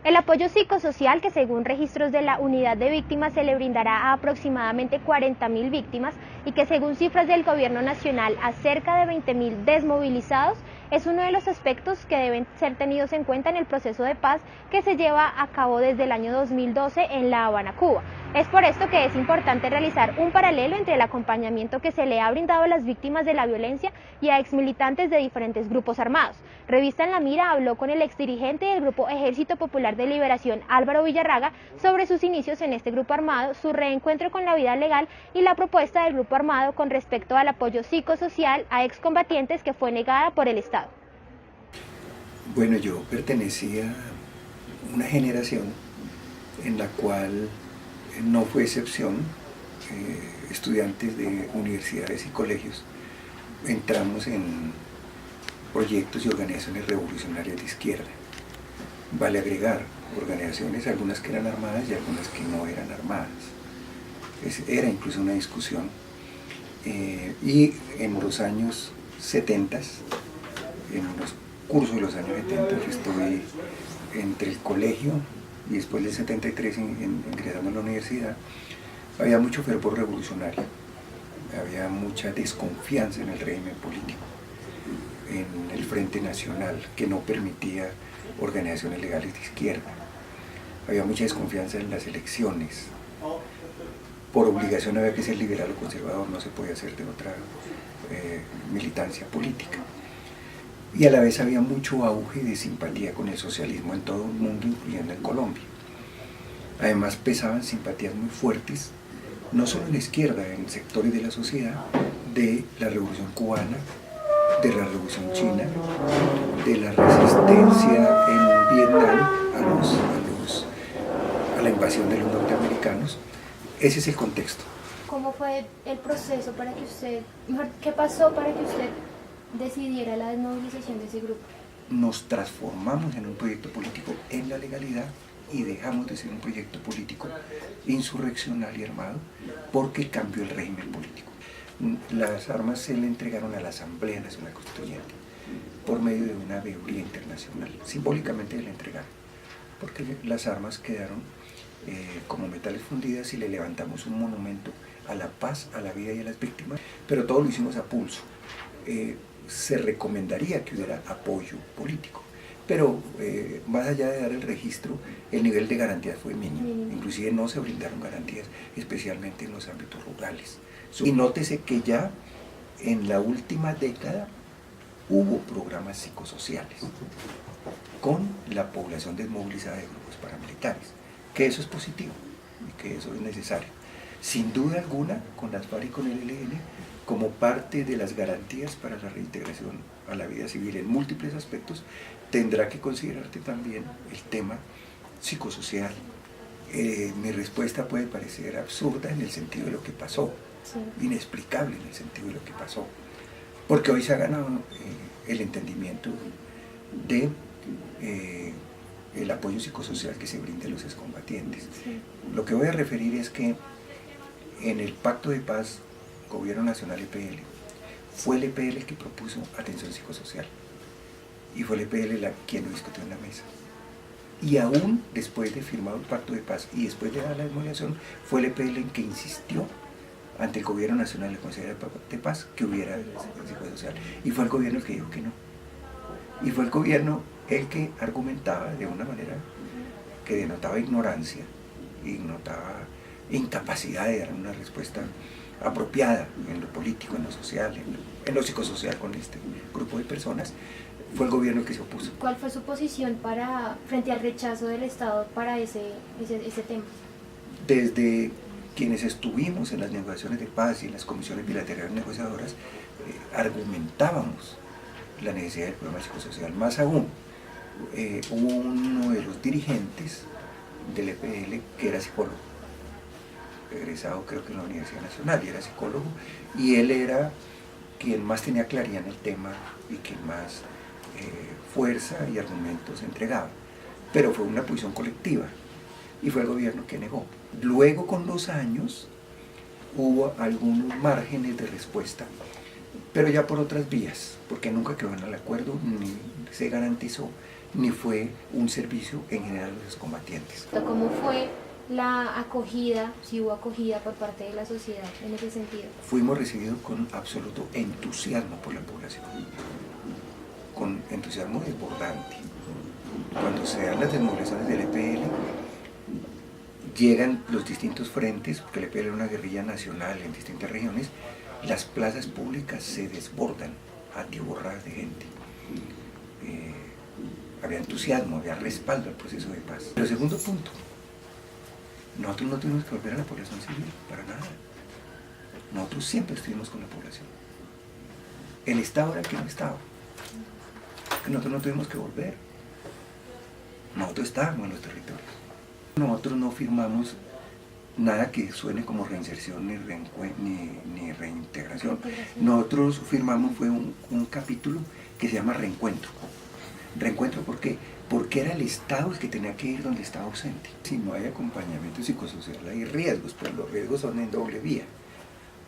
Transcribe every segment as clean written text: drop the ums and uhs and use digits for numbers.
El apoyo psicosocial, que según registros de la Unidad de Víctimas se le brindará a aproximadamente 40.000 víctimas y que según cifras del Gobierno Nacional a cerca de 20.000 desmovilizados, es uno de los aspectos que deben ser tenidos en cuenta en el proceso de paz que se lleva a cabo desde el año 2012 en La Habana, Cuba. Es por esto que es importante realizar un paralelo entre el acompañamiento que se le ha brindado a las víctimas de la violencia y a exmilitantes de diferentes grupos armados. Revista En la Mira habló con el exdirigente del Grupo Ejército Popular de Liberación, Álvaro Villarraga, sobre sus inicios en este grupo armado, su reencuentro con la vida legal y la propuesta del grupo armado con respecto al apoyo psicosocial a excombatientes que fue negada por el Estado. Bueno, yo pertenecía a una generación en la cual no fue excepción, estudiantes de universidades y colegios entramos en proyectos y organizaciones revolucionarias de izquierda. Vale agregar, organizaciones, algunas que eran armadas y algunas que no eran armadas. Era incluso una discusión. Y en los años 70, en los cursos de los años 70, estuve entre el colegio y después del 73 ingresando a la universidad. Había mucho fervor revolucionario, había mucha desconfianza en el régimen político, en el Frente Nacional, que no permitía organizaciones legales de izquierda. Había mucha desconfianza en las elecciones. Por obligación había que ser liberal o conservador, no se podía hacer de otra militancia política. Y a la vez había mucho auge de simpatía con el socialismo en todo el mundo, incluyendo en Colombia. Además pesaban simpatías muy fuertes, no solo en la izquierda, en sectores de la sociedad, de la Revolución Cubana, de la Revolución China, de la resistencia en Vietnam a la invasión de los norteamericanos. Ese es el contexto. ¿Cómo fue el proceso para que usted, qué pasó para que usted decidiera la desmovilización de ese grupo? Nos transformamos en un proyecto político en la legalidad y dejamos de ser un proyecto político insurreccional y armado porque cambió el régimen político. Las armas se le entregaron a la Asamblea Nacional Constituyente por medio de una veeduría internacional. Simbólicamente le entregaron, porque las armas quedaron como metales fundidas y le levantamos un monumento a la paz, a la vida y a las víctimas, pero todo lo hicimos a pulso. Se recomendaría que hubiera apoyo político, pero más allá de dar el registro, el nivel de garantías fue mínimo. Inclusive no se brindaron garantías, especialmente en los ámbitos rurales. Y nótese que ya en la última década hubo programas psicosociales con la población desmovilizada de grupos paramilitares, que eso es positivo y que eso es necesario. Sin duda alguna, con las FARC y con el ELN, como parte de las garantías para la reintegración a la vida civil en múltiples aspectos, tendrá que considerarte también el tema psicosocial. Mi respuesta puede parecer absurda en el sentido de lo que pasó, sí, inexplicable en el sentido de lo que pasó, porque hoy se ha ganado el entendimiento de el apoyo psicosocial que se brinda a los excombatientes. Sí. Lo que voy a referir es que en el Pacto de Paz, Gobierno Nacional EPL, fue el EPL el que propuso atención psicosocial y fue el EPL quien lo discutió en la mesa. Y aún después de firmado el Pacto de Paz y después de dar la desmovilización, fue el EPL en que insistió ante el Gobierno Nacional y el Consejo de Paz que hubiera psicosocial. Y fue el gobierno el que dijo que no. Y fue el gobierno el que argumentaba de una manera que denotaba ignorancia y denotaba incapacidad de dar una respuesta apropiada en lo político, en lo social, en lo psicosocial con este grupo de personas. Fue el gobierno que se opuso. ¿Cuál fue su posición frente al rechazo del Estado para ese tema? Desde quienes estuvimos en las negociaciones de paz y en las comisiones bilaterales negociadoras, argumentábamos la necesidad del programa psicosocial. Más aún, hubo uno de los dirigentes del EPL que era psicólogo, egresado creo que en la Universidad Nacional, y era psicólogo, y él era quien más tenía claridad en el tema y quien más fuerza y argumentos entregaba. Pero fue una posición colectiva y fue el gobierno que negó. Luego, con los años, hubo algunos márgenes de respuesta, pero ya por otras vías, porque nunca quedó en el acuerdo ni se garantizó ni fue un servicio en general a los excombatientes. ¿Cómo fue la acogida, si hubo acogida por parte de la sociedad en ese sentido? Fuimos recibidos con absoluto entusiasmo por la población, con entusiasmo desbordante. Cuando se dan las desmovilizaciones del EPL, llegan los distintos frentes, porque el EPL era una guerrilla nacional en distintas regiones, las plazas públicas se desbordan, atiborradas de gente. Había entusiasmo, había respaldo al proceso de paz. Pero segundo punto, nosotros no tuvimos que volver a la población civil, para nada. Nosotros siempre estuvimos con la población. El Estado era el que no estaba. Nosotros no tuvimos que volver. Nosotros estábamos en los territorios. Nosotros no firmamos nada que suene como reinserción ni reintegración. Nosotros firmamos fue un capítulo que se llama reencuentro. ¿Reencuentro por qué? Porque era el Estado el que tenía que ir donde estaba ausente. Si no hay acompañamiento psicosocial hay riesgos, pero los riesgos son en doble vía.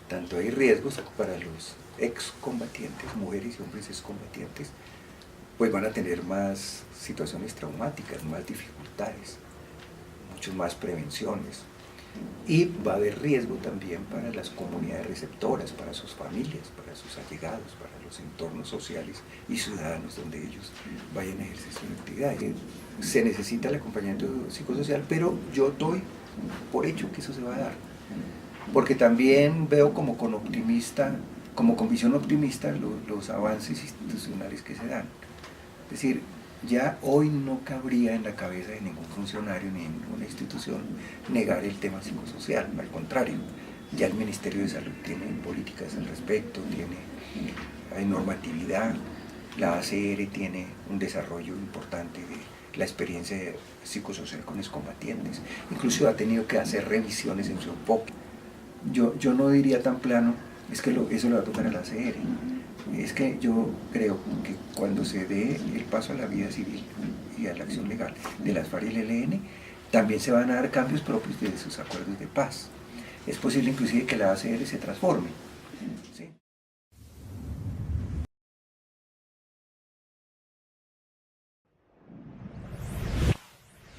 Tanto hay riesgos para los excombatientes, mujeres y hombres excombatientes, pues van a tener más situaciones traumáticas, más dificultades, muchas más prevenciones. Y va a haber riesgo también para las comunidades receptoras, para sus familias, para sus allegados, para los entornos sociales y ciudadanos donde ellos vayan a ejercer su actividad. Se necesita el acompañamiento psicosocial, pero yo doy por hecho que eso se va a dar. Porque también veo como con visión optimista los avances institucionales que se dan. Es decir, ya hoy no cabría en la cabeza de ningún funcionario ni en ninguna institución negar el tema psicosocial, al contrario, ya el Ministerio de Salud tiene políticas al respecto, hay normatividad, la ACR tiene un desarrollo importante de la experiencia psicosocial con excombatientes, incluso ha tenido que hacer revisiones en su enfoque. Yo no diría tan plano, es que eso lo va a tocar a la ACR. Es que yo creo que cuando se dé el paso a la vida civil y a la acción legal de las FARC y el ELN, también se van a dar cambios propios de sus acuerdos de paz. Es posible inclusive que la ACR se transforme, ¿sí?